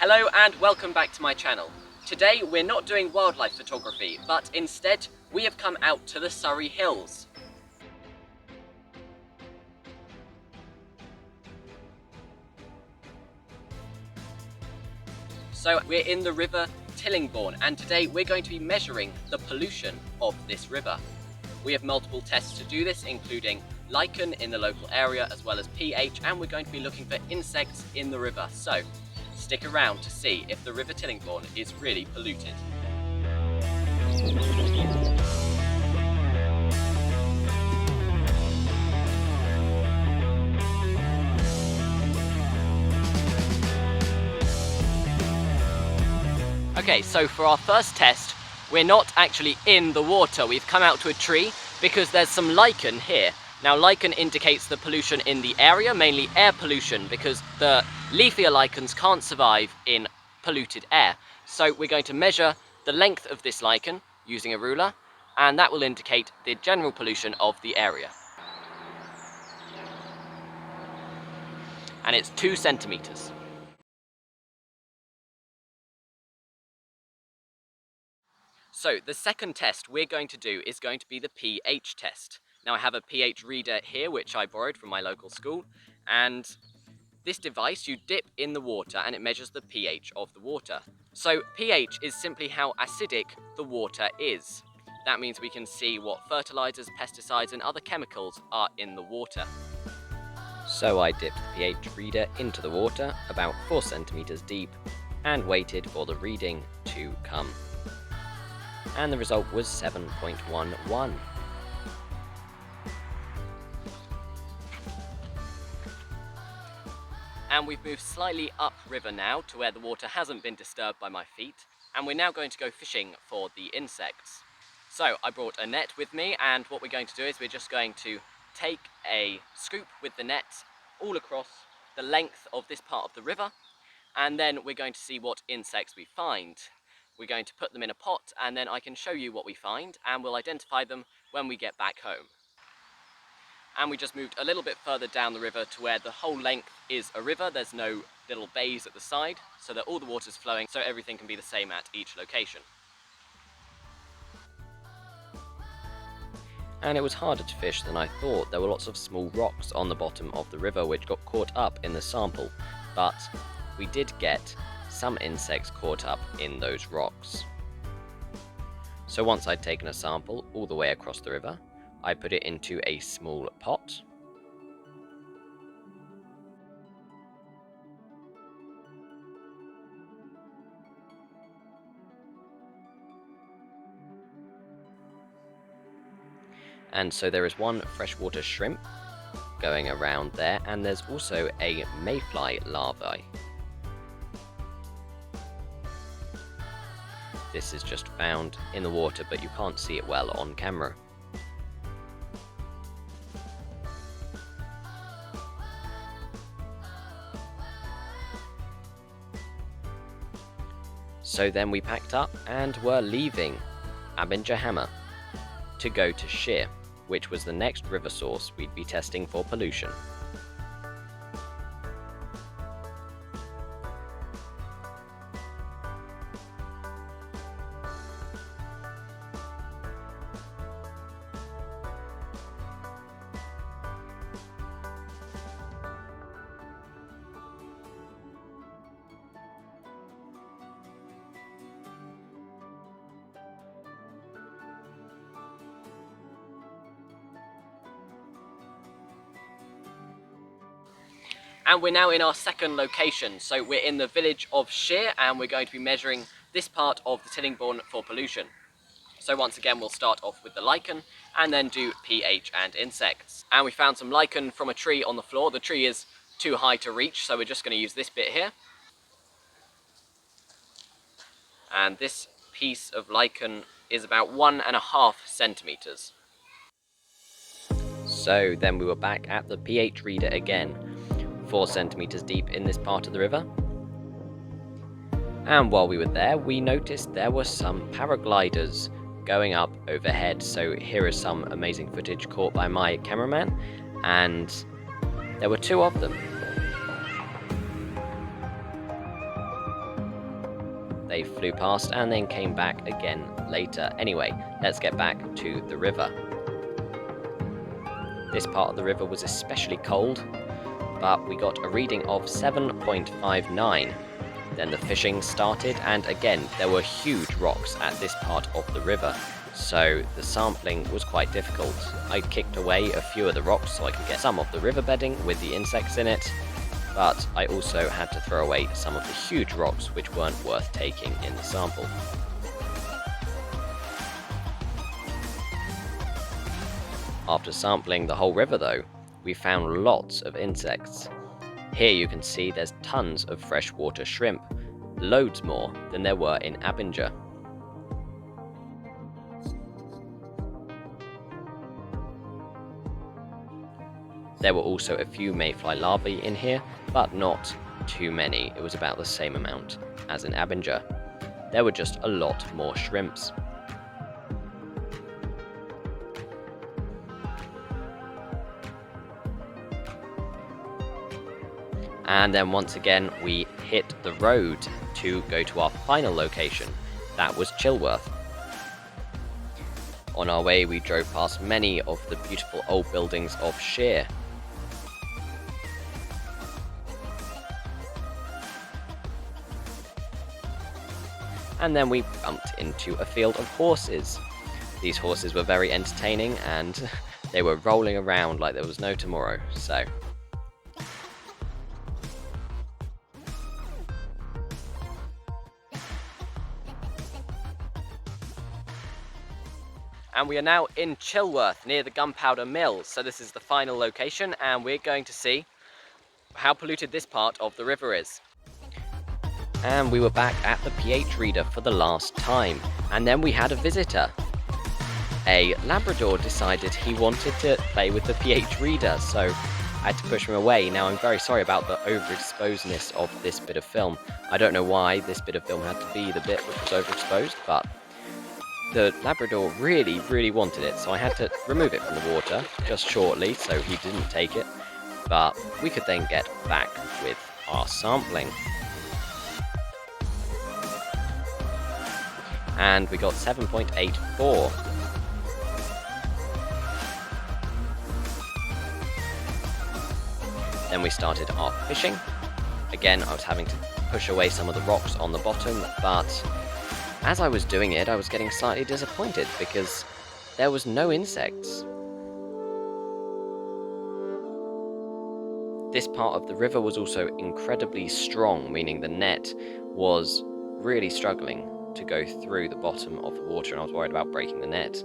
Hello and welcome back to my channel. Today we're not doing wildlife photography, but instead we have come out to the Surrey Hills. So we're in the River Tillingbourne and today we're going to be measuring the pollution of this river. We have multiple tests to do this, including lichen in the local area as well as pH, and we're going to be looking for insects in the river. So stick around to see if the River Tillingbourne is really polluted. Okay, so for our first test, we're not actually in the water. We've come out to a tree because there's some lichen here. Now, lichen indicates the pollution in the area, mainly air pollution, because the leafier lichens can't survive in polluted air. So we're going to measure the length of this lichen using a ruler, and that will indicate the general pollution of the area. And it's 2 centimeters. So the second test we're going to do is going to be the pH test. Now I have a pH reader here which I borrowed from my local school, and this device you dip in the water and it measures the pH of the water. So pH is simply how acidic the water is. That means we can see what fertilizers, pesticides and other chemicals are in the water. So I dipped the pH reader into the water about 4 centimeters deep and waited for the reading to come. And the result was 7.11. And we've moved slightly upriver now to where the water hasn't been disturbed by my feet, and we're now going to go fishing for the insects. So I brought a net with me, and what we're going to do is we're just going to take a scoop with the net all across the length of this part of the river, and then we're going to see what insects we find. We're going to put them in a pot, and then I can show you what we find, and we'll identify them when we get back home. And we just moved a little bit further down the river to where the whole length is a river. There's no little bays at the side, so that all the water's flowing, so everything can be the same at each location. And it was harder to fish than I thought. There were lots of small rocks on the bottom of the river which got caught up in the sample, but we did get some insects caught up in those rocks. So once I'd taken a sample all the way across the river, I put it into a small pot. And so there is one freshwater shrimp going around there, and there's also a mayfly larvae. This is just found in the water, but you can't see it well on camera. So then we packed up and were leaving Abinger Hammer to go to Sheer, which was the next river source we'd be testing for pollution. And we're now in our second location, so we're in the village of Sheer, and we're going to be measuring this part of the Tillingbourne for pollution. So once again we'll start off with the lichen and then do pH and insects. And we found some lichen from a tree on the floor. The tree is too high to reach, so we're just going to use this bit here. And this piece of lichen is about 1.5 centimeters. So then we were back at the pH reader again, 4 centimeters deep in this part of the river. And while we were there, we noticed there were some paragliders going up overhead. So here is some amazing footage caught by my cameraman, and there were 2 of them. They flew past and then came back again later. Anyway, let's get back to the river. This part of the river was especially cold, but we got a reading of 7.59. Then the fishing started, and again, there were huge rocks at this part of the river, so the sampling was quite difficult. I kicked away a few of the rocks so I could get some of the river bedding with the insects in it, but I also had to throw away some of the huge rocks which weren't worth taking in the sample. After sampling the whole river though, we found lots of insects. Here you can see there's tons of freshwater shrimp, loads more than there were in Abinger. There were also a few mayfly larvae in here, but not too many. It was about the same amount as in Abinger. There were just a lot more shrimps. And then once again, we hit the road to go to our final location. That was Chilworth. On our way, we drove past many of the beautiful old buildings of Shear. And then we bumped into a field of horses. These horses were very entertaining, and they were rolling around like there was no tomorrow, so... And we are now in Chilworth, near the Gunpowder Mill. So this is the final location, and we're going to see how polluted this part of the river is. And we were back at the pH reader for the last time, and then we had a visitor. A Labrador decided he wanted to play with the pH reader, so I had to push him away. Now I'm very sorry about the overexposedness of this bit of film. I don't know why this bit of film had to be the bit which was overexposed, but the Labrador really wanted it, so I had to remove it from the water just shortly so he didn't take it, but we could then get back with our sampling. And we got 7.84. Then we started our fishing. Again, I was having to push away some of the rocks on the bottom, but as I was doing it, I was getting slightly disappointed because there was no insects. This part of the river was also incredibly strong, meaning the net was really struggling to go through the bottom of the water, and I was worried about breaking the net.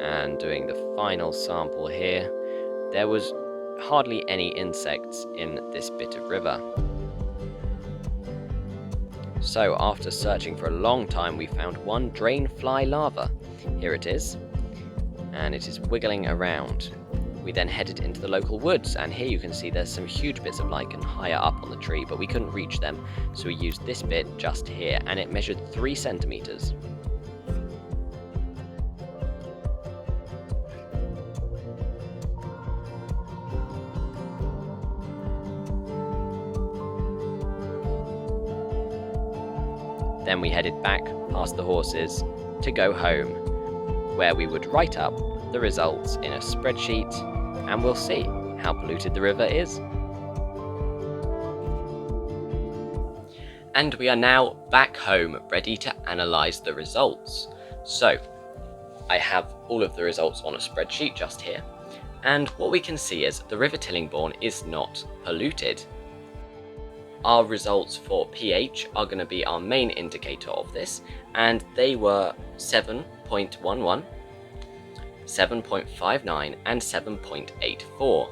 And doing the final sample here, there was hardly any insects in this bit of river. So after searching for a long time, we found one drainfly larva. Here it is, and it is wiggling around. We then headed into the local woods, and here you can see there's some huge bits of lichen higher up on the tree, but we couldn't reach them, so we used this bit just here, and it measured 3 centimeters. Then we headed back past the horses to go home, where we would write up the results in a spreadsheet, and we'll see how polluted the river is. And we are now back home, ready to analyse the results. So, I have all of the results on a spreadsheet just here, and what we can see is the River Tillingbourne is not polluted. Our results for pH are going to be our main indicator of this, and they were 7.11, 7.59 and 7.84.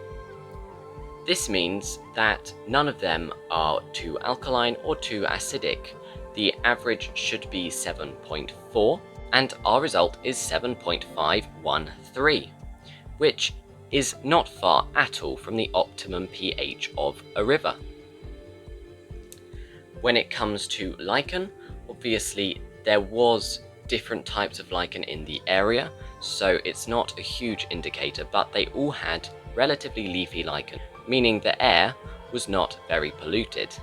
This means that none of them are too alkaline or too acidic. The average should be 7.4, and our result is 7.513, which is not far at all from the optimum pH of a river. When it comes to lichen, obviously there was different types of lichen in the area, so it's not a huge indicator, but they all had relatively leafy lichen, meaning the air was not very polluted.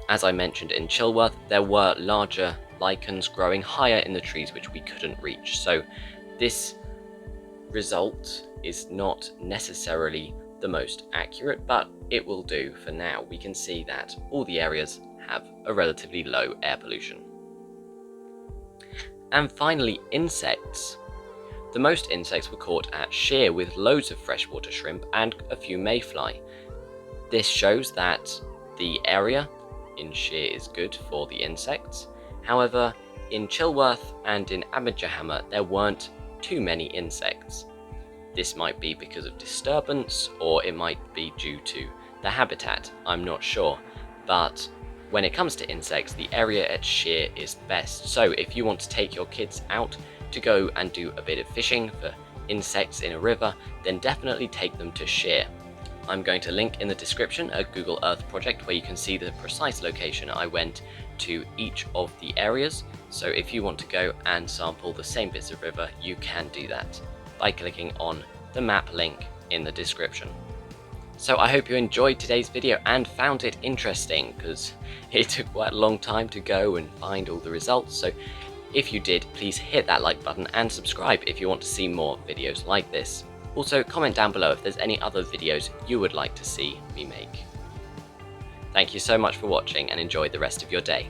As I mentioned in Chilworth, there were larger lichens growing higher in the trees which we couldn't reach, so this result is not necessarily the most accurate, but it will do for now. We can see that all the areas have a relatively low air pollution. And finally, insects. The most insects were caught at Sheer, with loads of freshwater shrimp and a few mayfly. This shows that the area in Sheer is good for the insects. However, in Chilworth and in Hammer there weren't too many insects. This might be because of disturbance, or it might be due to the habitat, I'm not sure. But when it comes to insects, the area at Sheer is best. So if you want to take your kids out to go and do a bit of fishing for insects in a river, then definitely take them to Sheer. I'm going to link in the description a Google Earth project where you can see the precise location I went to each of the areas. So if you want to go and sample the same bits of river, you can do that by clicking on the map link in the description. So I hope you enjoyed today's video and found it interesting, because it took quite a long time to go and find all the results. So if you did, please hit that like button and subscribe if you want to see more videos like this. Also, comment down below if there's any other videos you would like to see me make. Thank you so much for watching, and enjoy the rest of your day.